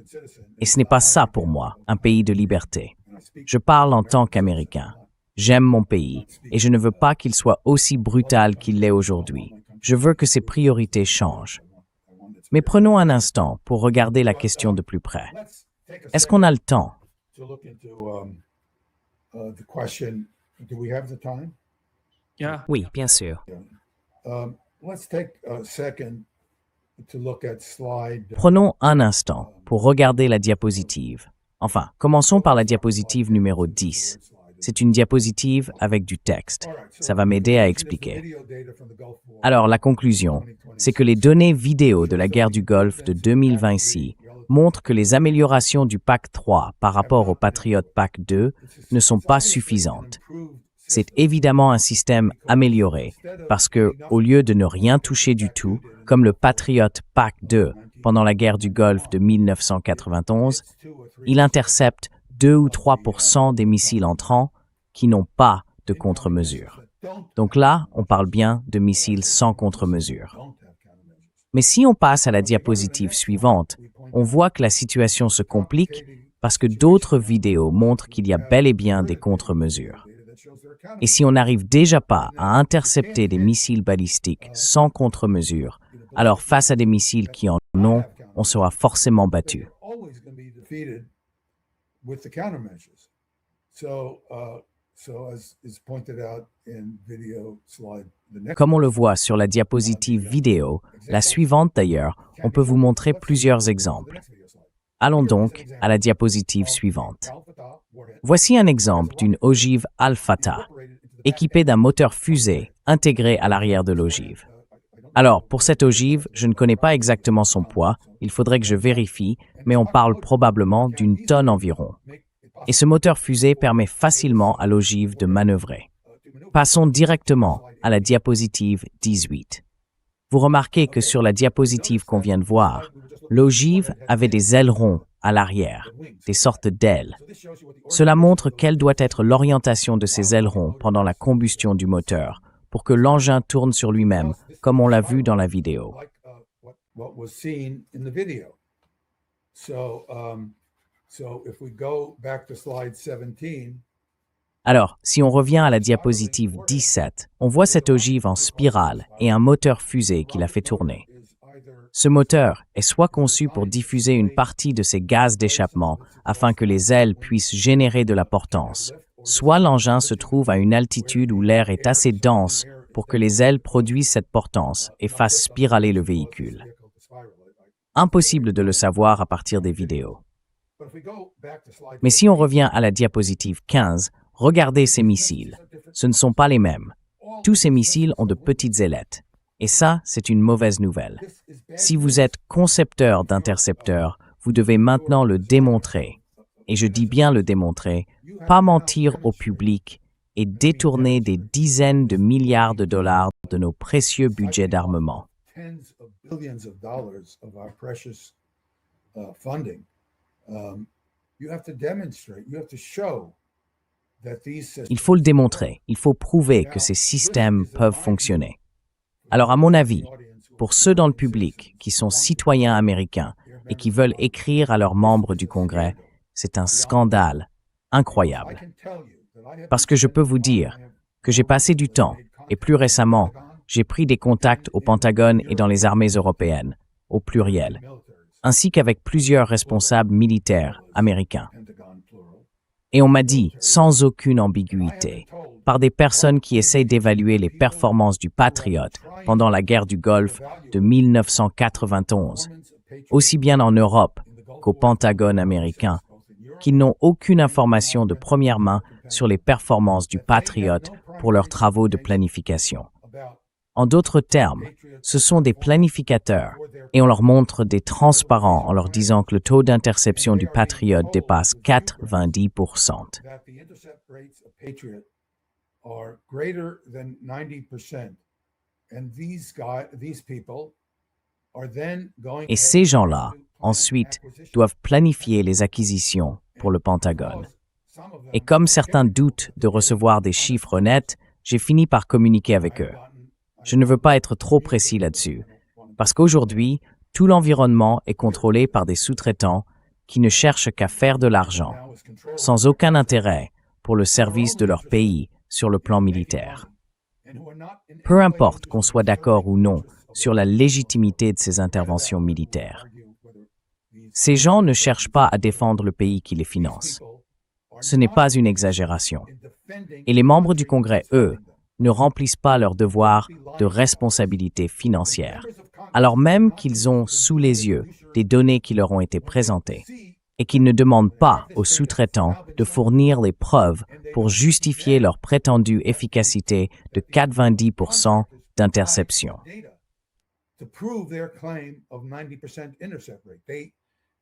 Speaker 2: Et ce n'est pas ça pour moi, un pays de liberté. Je parle en tant qu'Américain. J'aime mon pays et je ne veux pas qu'il soit aussi brutal qu'il l'est aujourd'hui. Je veux que ses priorités changent. Mais prenons un instant pour regarder la question de plus près. Est-ce qu'on a le temps?
Speaker 1: Oui, bien sûr.
Speaker 2: Prenons un instant pour regarder la diapositive. Enfin, commençons par la diapositive numéro 10. C'est une diapositive avec du texte. Ça va m'aider à expliquer. Alors, la conclusion, c'est que les données vidéo de la guerre du Golfe de 2020 montrent que les améliorations du PAC 3 par rapport au Patriot PAC 2 ne sont pas suffisantes. C'est évidemment un système amélioré parce que, au lieu de ne rien toucher du tout, comme le Patriot PAC 2 pendant la guerre du Golfe de 1991, il intercepte 2 ou 3% des missiles entrants qui n'ont pas de contre-mesure. Donc là, on parle bien de missiles sans contre-mesure. Mais si on passe à la diapositive suivante, on voit que la situation se complique parce que d'autres vidéos montrent qu'il y a bel et bien des contre-mesures. Et si on n'arrive déjà pas à intercepter des missiles balistiques sans contre-mesure, alors face à des missiles qui en ont, on sera forcément battu. Comme on le voit sur la diapositive vidéo, la suivante d'ailleurs, on peut vous montrer plusieurs exemples. Allons donc à la diapositive suivante. Voici un exemple d'une ogive Al-Fatah, équipée d'un moteur fusée intégré à l'arrière de l'ogive. Alors, pour cette ogive, je ne connais pas exactement son poids, il faudrait que je vérifie, mais on parle probablement d'une tonne environ. Et ce moteur fusée permet facilement à l'ogive de manœuvrer. Passons directement à la diapositive 18. Vous remarquez que sur la diapositive qu'on vient de voir, l'ogive avait des ailerons à l'arrière, des sortes d'ailes. Cela montre quelle doit être l'orientation de ces ailerons pendant la combustion du moteur pour que l'engin tourne sur lui-même, comme on l'a vu dans la vidéo. Alors, si on revient à la diapositive 17, on voit cette ogive en spirale et un moteur fusée qui la fait tourner. Ce moteur est soit conçu pour diffuser une partie de ces gaz d'échappement afin que les ailes puissent générer de la portance, soit l'engin se trouve à une altitude où l'air est assez dense pour que les ailes produisent cette portance et fassent spiraler le véhicule. Impossible de le savoir à partir des vidéos. Mais si on revient à la diapositive 15, regardez ces missiles. Ce ne sont pas les mêmes. Tous ces missiles ont de petites ailettes. Et ça, c'est une mauvaise nouvelle. Si vous êtes concepteur d'intercepteurs, vous devez maintenant le démontrer. Et je dis bien le démontrer, pas mentir au public et détourner des dizaines de milliards de dollars de nos précieux budgets d'armement. Il faut le démontrer, il faut prouver que ces systèmes peuvent fonctionner. Alors à mon avis, pour ceux dans le public qui sont citoyens américains et qui veulent écrire à leurs membres du Congrès, c'est un scandale incroyable. Parce que je peux vous dire que j'ai passé du temps, et plus récemment, j'ai pris des contacts au Pentagone et dans les armées européennes, au pluriel, ainsi qu'avec plusieurs responsables militaires américains. Et on m'a dit, sans aucune ambiguïté, par des personnes qui essayent d'évaluer les performances du Patriot pendant la guerre du Golfe de 1991, aussi bien en Europe qu'au Pentagone américain, qu'ils n'ont aucune information de première main sur les performances du Patriot pour leurs travaux de planification. En d'autres termes, ce sont des planificateurs et on leur montre des transparents en leur disant que le taux d'interception du Patriot dépasse 90%.
Speaker 4: that the intercept rates of Patriot are greater than 90%. And these people are then going
Speaker 2: Et ces gens-là, ensuite, doivent planifier les acquisitions pour le Pentagone. Et comme certains doutent de recevoir des chiffres honnêtes, j'ai fini par communiquer avec eux. Je ne veux pas être trop précis là-dessus, parce qu'aujourd'hui, tout l'environnement est contrôlé par des sous-traitants qui ne cherchent qu'à faire de l'argent, sans aucun intérêt pour le service de leur pays sur le plan militaire. Peu importe qu'on soit d'accord ou non sur la légitimité de ces interventions militaires. Ces gens ne cherchent pas à défendre le pays qui les finance. Ce n'est pas une exagération. Et les membres du Congrès, eux, ne remplissent pas leur devoir de responsabilité financière, alors même qu'ils ont sous les yeux des données qui leur ont été présentées, et qu'ils ne demandent pas aux sous-traitants de fournir les preuves pour justifier leur prétendue efficacité de 90% d'interception.
Speaker 4: To prove their claim of 90% intercept rate.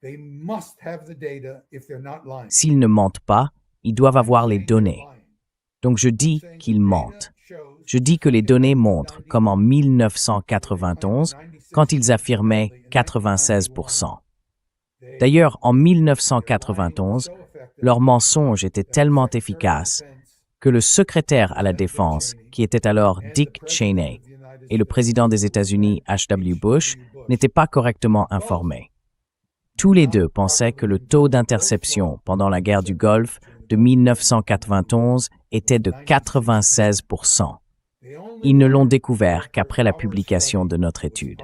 Speaker 4: They must have the data if they're not lying.
Speaker 2: S'ils ne mentent pas, ils doivent avoir les données. Donc je dis qu'ils mentent. Je dis que les données montrent, comme en 1991, quand ils affirmaient 96%. D'ailleurs, en 1991, leur mensonge était tellement efficace que le secrétaire à la Défense, qui était alors Dick Cheney, et le président des États-Unis, H.W. Bush, n'étaient pas correctement informés. Tous les deux pensaient que le taux d'interception pendant la guerre du Golfe de 1991 était de 96%. Ils ne l'ont découvert qu'après la publication de notre étude.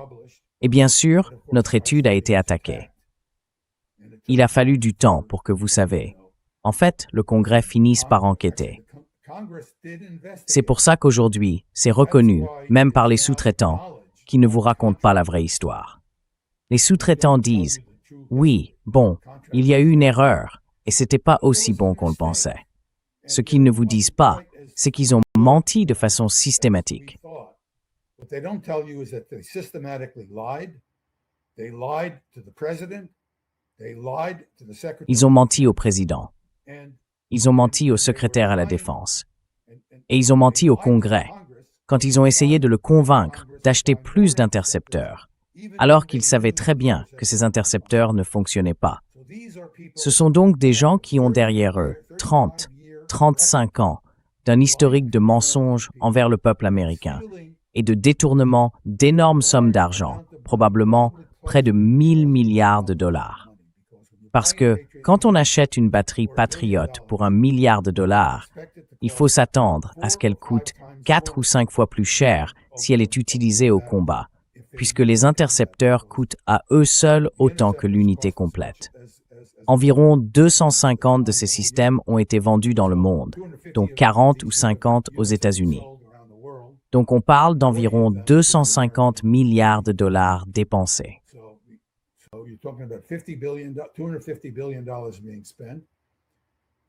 Speaker 2: Et bien sûr, notre étude a été attaquée. Il a fallu du temps pour que vous savez. En fait, le Congrès finisse par enquêter. C'est pour ça qu'aujourd'hui, c'est reconnu, même par les sous-traitants, qui ne vous racontent pas la vraie histoire. Les sous-traitants disent « Oui, bon, il y a eu une erreur, et c'était pas aussi bon qu'on le pensait. » Ce qu'ils ne vous disent pas, c'est qu'ils ont menti de façon systématique.
Speaker 4: What they don't tell you is that they systematically lied. They lied to the president. They lied to the secretary.
Speaker 2: Ils ont menti au président.
Speaker 4: And
Speaker 2: Ils ont menti au secrétaire à la Défense. Et ils ont menti au Congrès, quand ils ont essayé de le convaincre d'acheter plus d'intercepteurs, alors qu'ils savaient très bien que ces intercepteurs ne fonctionnaient pas. Ce sont donc des gens qui ont derrière eux 30, 35 ans d'un historique de mensonges envers le peuple américain et de détournement d'énormes sommes d'argent, probablement près de 1000 milliards de dollars. Parce que quand on achète une batterie Patriot pour $1 milliard, il faut s'attendre à ce qu'elle coûte 4 ou 5 fois plus cher si elle est utilisée au combat, puisque les intercepteurs coûtent à eux seuls autant que l'unité complète. Environ 250 de ces systèmes ont été vendus dans le monde, dont 40 ou 50 aux États-Unis. Donc on parle d'environ 250 milliards de dollars dépensés.
Speaker 4: So you're talking about $250 billion being spent.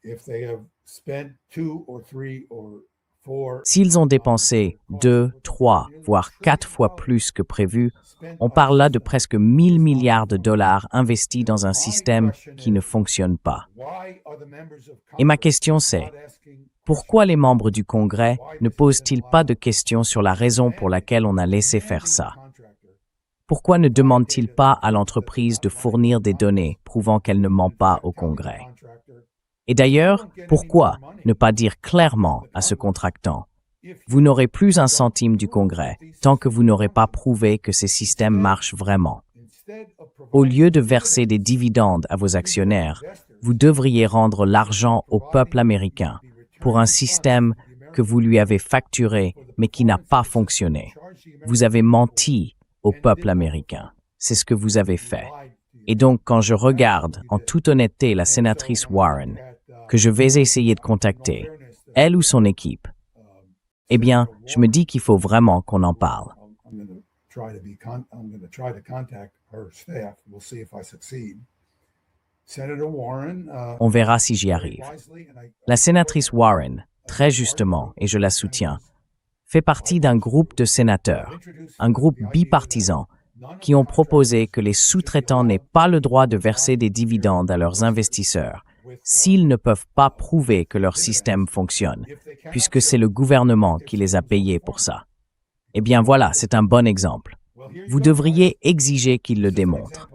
Speaker 4: If they have spent 2 or 3 or 4.
Speaker 2: S'ils ont dépensé 2, 3, voire 4 fois plus que prévu, on parle là de presque 1000 milliards de dollars investis dans un système qui ne fonctionne pas. Et ma question c'est, pourquoi les membres du Congrès ne posent-ils pas de questions sur la raison pour laquelle on a laissé faire ça? Pourquoi ne demandent-ils pas à l'entreprise de fournir des données prouvant qu'elle ne ment pas au Congrès? Et d'ailleurs, pourquoi ne pas dire clairement à ce contractant « Vous n'aurez plus un centime du Congrès tant que vous n'aurez pas prouvé que ces systèmes marchent vraiment. Au lieu de verser des dividendes à vos actionnaires, vous devriez rendre l'argent au peuple américain pour un système que vous lui avez facturé mais qui n'a pas fonctionné. Vous avez menti au peuple américain. C'est ce que vous avez fait. Et donc, quand je regarde en toute honnêteté la sénatrice Warren, que je vais essayer de contacter, elle ou son équipe, eh bien, je me dis qu'il faut vraiment qu'on en parle. On verra si j'y arrive. La sénatrice Warren, très justement, et je la soutiens, fait partie d'un groupe de sénateurs, un groupe bipartisan, qui ont proposé que les sous-traitants n'aient pas le droit de verser des dividendes à leurs investisseurs s'ils ne peuvent pas prouver que leur système fonctionne, puisque c'est le gouvernement qui les a payés pour ça. Eh bien voilà, c'est un bon exemple. Vous devriez exiger qu'ils le démontrent.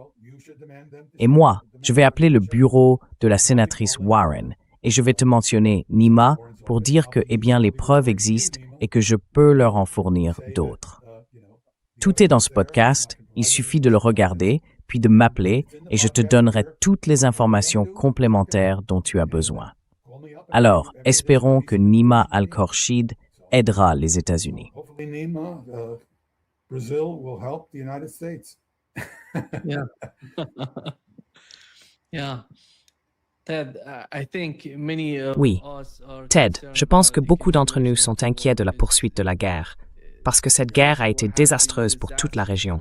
Speaker 2: Et moi, je vais appeler le bureau de la sénatrice Warren et je vais te mentionner Nima pour dire que, eh bien, les preuves existent et que je peux leur en fournir d'autres. Tout est dans ce podcast, il suffit de le regarder, puis de m'appeler et je te donnerai toutes les informations complémentaires dont tu as besoin. Alors, espérons que Nima Al-Khorshid aidera les États-Unis.
Speaker 4: Hopefully, Nima, Brazil will help the United States.
Speaker 5: Yeah. Yeah. Ted, I think many of
Speaker 1: Oui.
Speaker 5: us are
Speaker 1: Ted,
Speaker 5: concerned
Speaker 1: je pense que
Speaker 5: about
Speaker 1: beaucoup
Speaker 5: the
Speaker 1: d'entre nous
Speaker 5: continuation
Speaker 1: sont inquiets de la poursuite de la guerre, parce que cette guerre a été désastreuse pour toute la région.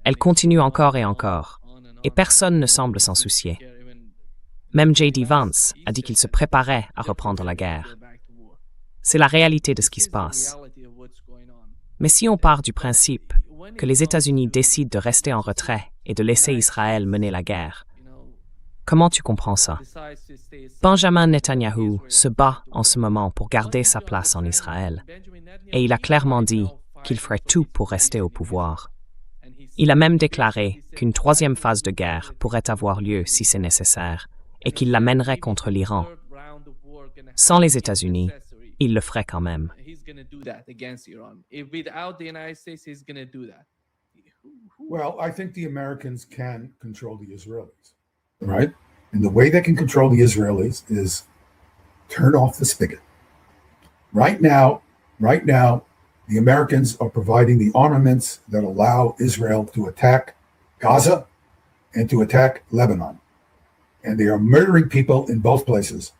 Speaker 1: Elle continue encore et encore, et personne ne semble s'en soucier. Même J.D. Vance a dit qu'il se préparait à reprendre la guerre. C'est la réalité de ce qui se passe. Mais si on part du principe que les États-Unis décident de rester en retrait et de laisser Israël mener la guerre, comment tu comprends ça? Benjamin Netanyahu se bat en ce moment pour garder sa place en Israël, et il a clairement dit qu'il ferait tout pour rester au pouvoir. Il a même déclaré qu'une troisième phase de guerre pourrait avoir lieu si c'est nécessaire, et qu'il la mènerait contre l'Iran. Sans les États-Unis, il le ferait quand même.
Speaker 4: Well, I think the Americans can control the Israelis, right? And the way they can control the Israelis is turn off the spigot. Right now, the Americans are providing the armaments that allow Israel to attack Gaza and to attack Lebanon. And they are murdering people in both places.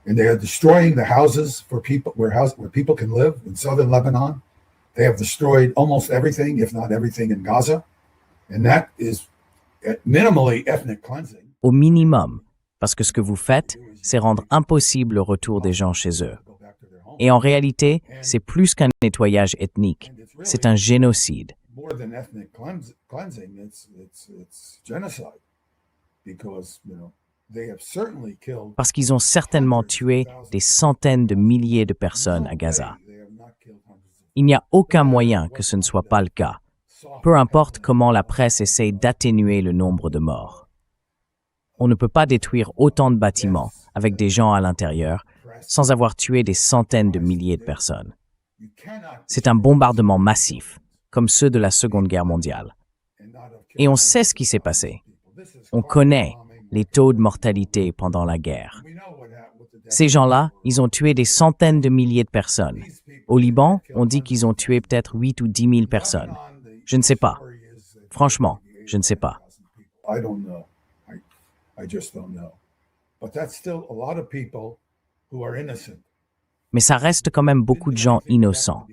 Speaker 4: And they are destroying the houses for people where people can live in southern Lebanon. They have destroyed almost everything, if not everything, in Gaza. And that is minimally ethnic cleansing.
Speaker 2: Au minimum, parce que ce que vous faites, c'est rendre impossible le retour des gens chez eux. Et en réalité, c'est plus qu'un nettoyage ethnique, c'est un génocide.
Speaker 4: More than ethnic cleansing, it's genocide. Because, they have certainly killed.
Speaker 2: Parce qu'ils ont certainement tué des centaines de milliers de personnes à Gaza. Il n'y a aucun moyen que ce ne soit pas le cas, peu importe comment la presse essaye d'atténuer le nombre de morts. On ne peut pas détruire autant de bâtiments avec des gens à l'intérieur sans avoir tué des centaines de milliers de personnes. C'est un bombardement massif, comme ceux de la Seconde Guerre mondiale. Et on sait ce qui s'est passé. On connaît les taux de mortalité pendant la guerre. Ces gens-là, ils ont tué des centaines de milliers de personnes. Au Liban, on dit qu'ils ont tué peut-être 8 ou 10 000 personnes. Je ne sais pas. Franchement, je ne sais pas.
Speaker 4: I don't know. I just don't know. But that's still a lot of people who are innocent.
Speaker 2: Mais ça reste quand même beaucoup de gens innocents.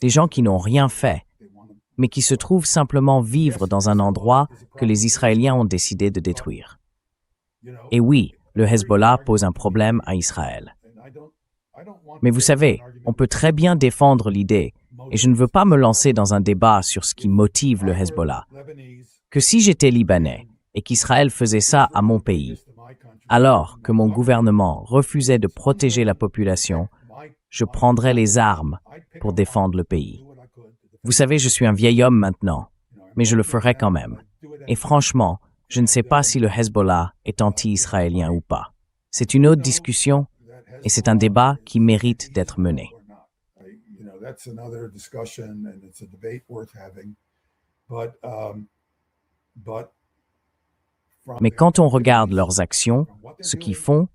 Speaker 2: Des gens qui n'ont rien fait, mais qui se trouvent simplement vivre dans un endroit que les Israéliens ont décidé de détruire. Et oui, le Hezbollah pose un problème à Israël. Mais vous savez, on peut très bien défendre l'idée, et je ne veux pas me lancer dans un débat sur ce qui motive le Hezbollah, que si j'étais libanais et qu'Israël faisait ça à mon pays, alors que mon gouvernement refusait de protéger la population, je prendrais les armes pour défendre le pays. Vous savez, je suis un vieil homme maintenant, mais je le ferai quand même. Et franchement, je ne sais pas si le Hezbollah est anti-israélien ou pas. C'est une autre discussion et c'est un débat qui mérite d'être mené. Mais quand on regarde leurs actions, ce qu'ils font,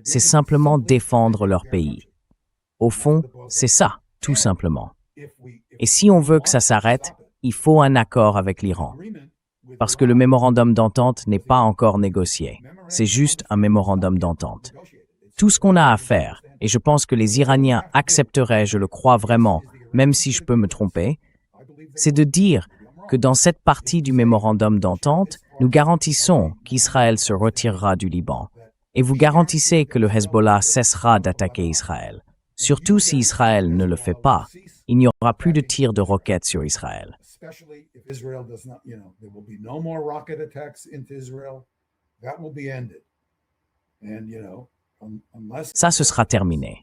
Speaker 2: c'est simplement défendre leur pays. Au fond, c'est ça, tout simplement. Et si on veut que ça s'arrête, il faut un accord avec l'Iran. Parce que le mémorandum d'entente n'est pas encore négocié. C'est juste un mémorandum d'entente. Tout ce qu'on a à faire, et je pense que les Iraniens accepteraient, je le crois vraiment, même si je peux me tromper, c'est de dire que dans cette partie du mémorandum d'entente, nous garantissons qu'Israël se retirera du Liban. Et vous garantissez que le Hezbollah cessera d'attaquer Israël. Surtout si Israël ne le fait pas, il n'y aura plus de tirs de roquettes sur Israël.
Speaker 4: Especially if Israel does not, there will be no more rocket attacks into Israel. That will be ended. And, unless
Speaker 2: Ça, ce sera terminé.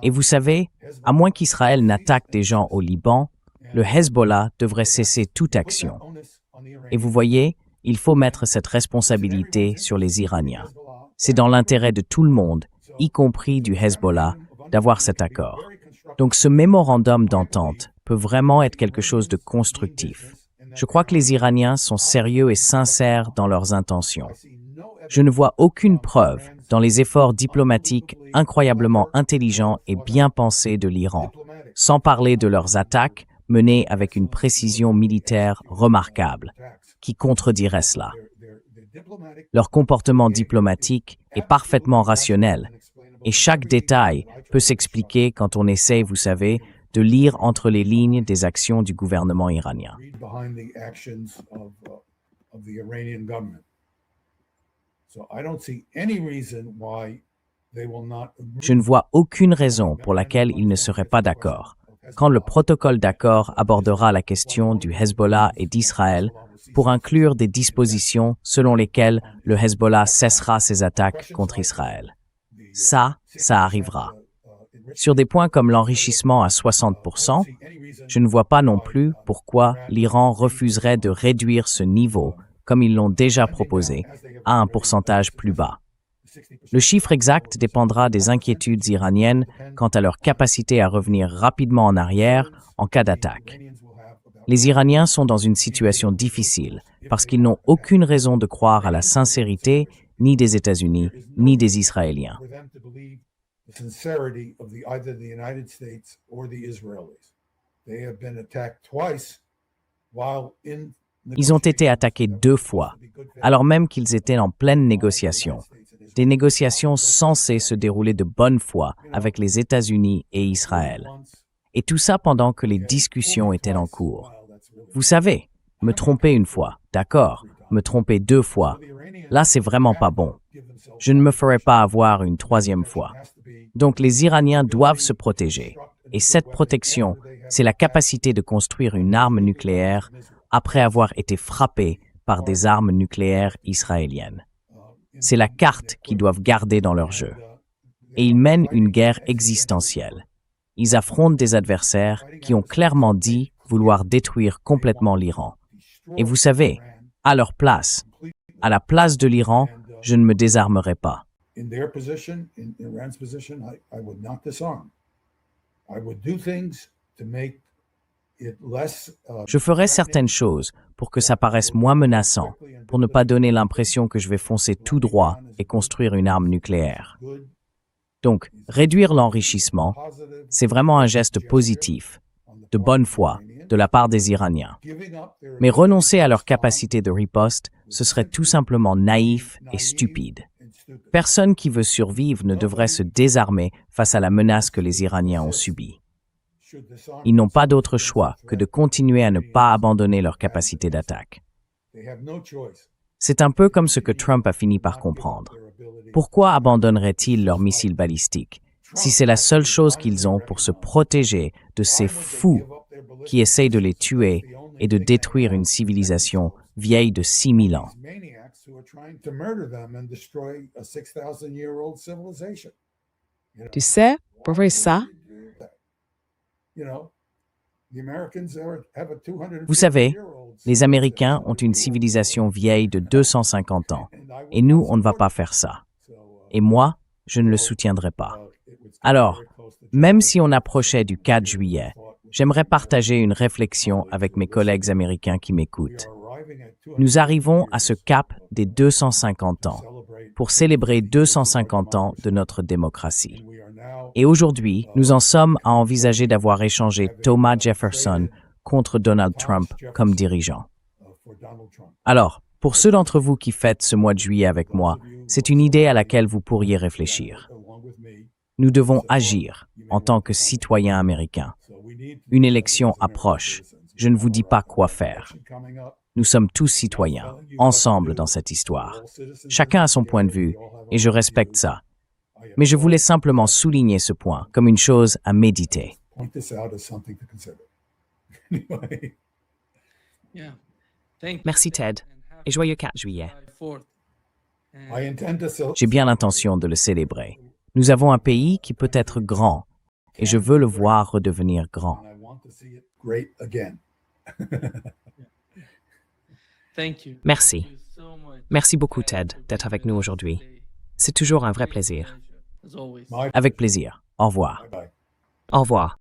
Speaker 2: Et vous savez, à moins qu'Israël n'attaque des gens au Liban, le Hezbollah devrait cesser toute action. Et vous voyez, il faut mettre cette responsabilité sur les Iraniens. C'est dans l'intérêt de tout le monde, y compris du Hezbollah, d'avoir cet accord. Donc ce mémorandum d'entente peut vraiment être quelque chose de constructif. Je crois que les Iraniens sont sérieux et sincères dans leurs intentions. Je ne vois aucune preuve dans les efforts diplomatiques incroyablement intelligents et bien pensés de l'Iran, sans parler de leurs attaques menées avec une précision militaire remarquable, qui contredirait cela. Leur comportement diplomatique est parfaitement rationnel, et chaque détail peut s'expliquer quand on essaie, vous savez, de lire entre les lignes des actions du gouvernement iranien.
Speaker 4: behind the actions of the Iranian government. So I don't see any reason why they will not agree.
Speaker 2: Je ne vois aucune raison pour laquelle ils ne seraient pas d'accord. Quand le protocole d'accord abordera la question du Hezbollah et d'Israël pour inclure des dispositions selon lesquelles le Hezbollah cessera ses attaques contre Israël. Ça arrivera. Sur des points comme l'enrichissement à 60%, je ne vois pas non plus pourquoi l'Iran refuserait de réduire ce niveau, comme ils l'ont déjà proposé, à un pourcentage plus bas. Le chiffre exact dépendra des inquiétudes iraniennes quant à leur capacité à revenir rapidement en arrière en cas d'attaque. Les Iraniens sont dans une situation difficile parce qu'ils n'ont aucune raison de croire à la sincérité ni des États-Unis ni des Israéliens.
Speaker 4: For them to believe the sincerity of either the United States or the Israelis. They have been attacked twice while in
Speaker 2: Ils ont été attaqués 2 fois, alors même qu'ils étaient en pleine négociation. Des négociations censées se dérouler de bonne foi avec les États-Unis et Israël. Et tout ça pendant que les discussions étaient en cours. Vous savez, me tromper une fois, d'accord, me tromper 2 fois, là c'est vraiment pas bon. Je ne me ferai pas avoir une 3e fois. Donc les Iraniens doivent se protéger. Et cette protection, c'est la capacité de construire une arme nucléaire après avoir été frappés par des armes nucléaires israéliennes. C'est la carte qu'ils doivent garder dans leur jeu. Et ils mènent une guerre existentielle. Ils affrontent des adversaires qui ont clairement dit vouloir détruire complètement l'Iran. Et vous savez, à leur place, à la place de l'Iran, je ne me désarmerai pas.
Speaker 4: in their position, in Iran's position, I would not disarm. I would do things to make it less.
Speaker 2: Je ferai certaines choses pour que ça paraisse moins menaçant, pour ne pas donner l'impression que je vais foncer tout droit et construire une arme nucléaire. Donc, réduire l'enrichissement, c'est vraiment un geste positif, de bonne foi, de la part des Iraniens. Mais renoncer à leur capacité de riposte, ce serait tout simplement naïf et stupide. Personne qui veut survivre ne devrait se désarmer face à la menace que les Iraniens ont subie. Ils n'ont pas d'autre choix que de continuer à ne pas abandonner leur capacité d'attaque. C'est un peu comme ce que Trump a fini par comprendre. Pourquoi abandonneraient-ils leurs missiles balistiques si c'est la seule chose qu'ils ont pour se protéger de ces fous qui essayent de les tuer et de détruire une civilisation vieille de 6000 ans?
Speaker 3: Tu sais, pour vrai ça,
Speaker 2: Vous savez, les Américains ont une civilisation vieille de 250 ans, et nous, on ne va pas faire ça. Et moi, je ne le soutiendrai pas. Alors, même si on approchait du 4 juillet, j'aimerais partager une réflexion avec mes collègues américains qui m'écoutent. Nous arrivons à ce cap des 250 ans pour célébrer 250 ans de notre démocratie. Et aujourd'hui, nous en sommes à envisager d'avoir échangé Thomas Jefferson contre Donald Trump comme dirigeant. Alors, pour ceux d'entre vous qui fêtent ce mois de juillet avec moi, c'est une idée à laquelle vous pourriez réfléchir. Nous devons agir en tant que citoyens américains. Une élection approche. Je ne vous dis pas quoi faire. Nous sommes tous citoyens, ensemble dans cette histoire. Chacun a son point de vue, et je respecte ça. Mais je voulais simplement souligner ce point comme une chose à méditer.
Speaker 4: Point this out as something to consider. Anyway,
Speaker 5: Yeah. Thank you.
Speaker 1: Merci Ted, et joyeux 4 juillet.
Speaker 5: July 4th.
Speaker 4: I intend to
Speaker 2: J'ai bien l'intention de le célébrer. Nous avons un pays qui peut être grand, et je veux le voir redevenir grand.
Speaker 4: and I want to see it great again.
Speaker 5: Thank you.
Speaker 1: Merci.
Speaker 5: Thank you so much.
Speaker 1: Merci beaucoup Ted d'être avec nous aujourd'hui. C'est toujours un vrai plaisir.
Speaker 5: As always.
Speaker 4: My
Speaker 2: Avec plaisir. Au revoir.
Speaker 4: bye.
Speaker 1: Au revoir.